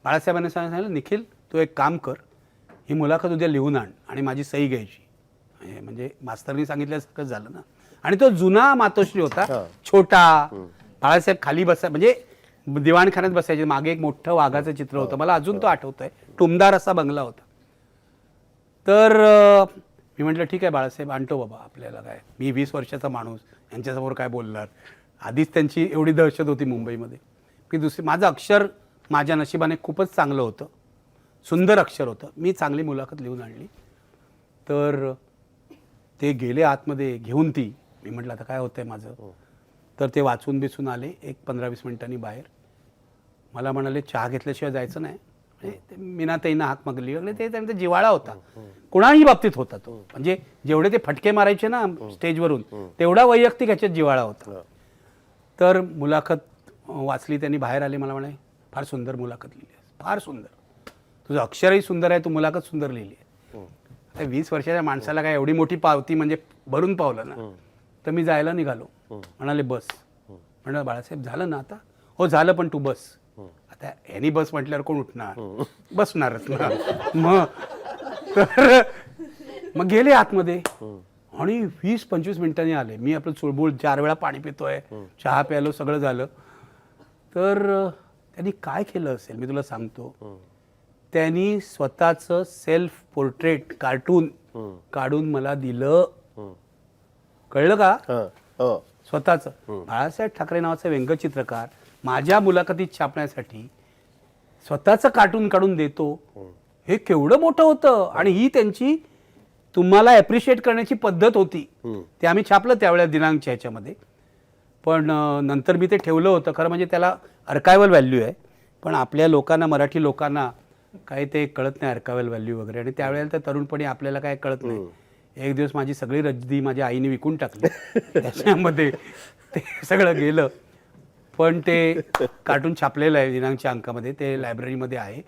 बाळासाहेबांनी सांगितलं, निखिल तू एक काम कर, ही मुलाखत उद्या लिहून आण आणि माझी सही घ्यायची. म्हणजे मास्तरनी सांगितल्यासारखंच झालं ना. आणि तो जुना मातोश्री होता, छोटा. बाळासाहेब खाली म्हणजे दिवाणखान्यात बसायचे, मागे एक मोठं वाघाचं चित्र होतं, मला अजून तो आठवतोय. टुमदार असा बंगला होता. तर मी म्हटलं ठीक आहे बाळासाहेब, आणतो बाबा, आपल्याला काय, मी 20 वर्षाचा माणूस, यांच्यासमोर काय बोलणार. आधीच त्यांची एवढी दहशत होती मुंबईमध्ये की माझं अक्षर माझ्या नशिबाने खूपच चांगलं होतं, सुंदर अक्षर होतं. मी चांगली मुलाखत लिहून आणली. तर ते गेले आतमध्ये घेऊन ती. मी म्हटलं आता काय होतंय माझं. तर ते वाचून बिचून आले, एक 15-20 मिनिटांनी बाहेर. मला म्हणाले चहा घेतल्याशिवाय जायचं नाही. मीनाताईंना हाक मागली वगैरे. ते त्यांचा जिव्हाळा होता, कुणाही बाबतीत होता तो. म्हणजे जेवढे ते फटके मारायचे ना स्टेजवरून, तेवढा वैयक्तिक ह्याच्यात जिव्हाळा होता. तर मुलाखत वाचली, त्यांनी बाहेर आले, मला म्हणाले फार सुंदर मुलाखत लिहिली आहे, फार सुंदर, तुझं अक्षरही सुंदर आहे, तू मुलाखत सुंदर लिहिली आहे. आता 20 वर्षाच्या माणसाला काय एवढी मोठी पावती म्हणजे भरून पावलं ना. तर मी जायला निघालो. म्हणाले बस. म्हणलं बाळासाहेब झालं ना आता. हो झालं, पण तू बस. आता यांनी बस म्हटल्यावर कोण उठणार, बसणारच ना. मग गेले आतमध्ये आणि 20-25 मिनिटांनी आले. मी आपलं चुळबुळ 4 वेळा पाणी पितोय, चहा प्यालो, सगळं झालं. तर त्यांनी काय केलं असेल मी तुला सांगतो. त्यांनी स्वतःचं सेल्फ पोर्ट्रेट कार्टून काढून मला दिलं. कळलं का. स्वतःचं. बाळासाहेब ठाकरे नावाचा व्यंगचित्रकार माझ्या मुलाखतीत छापण्यासाठी स्वतःचं कार्टून काढून देतो, हे केवढं मोठं होतं. आणि ही त्यांची तुम्हाला ॲप्रिशिएट करण्याची पद्धत होती. ते आम्ही छापलं त्यावेळेला दिनांकच्या ह्याच्यामध्ये. पण नंतर मी ते ठेवलं होतं. खरं म्हणजे त्याला अर्कायवल व्हॅल्यू आहे, पण आपल्या लोकांना, मराठी लोकांना काही ते कळत नाही अर्कायवल व्हॅल्यू वगैरे. आणि त्यावेळेला तर तरुणपणी आपल्याला काय कळत नाही. एक दिवस माझी सगळी रद्दी माझ्या आईने विकून टाकली. त्याच्यामध्ये ते सगळं गेलं. पण ते कार्टून छापलेलं आहे दिनांकच्या अंकामध्ये, ते लायब्ररीमध्ये आहे.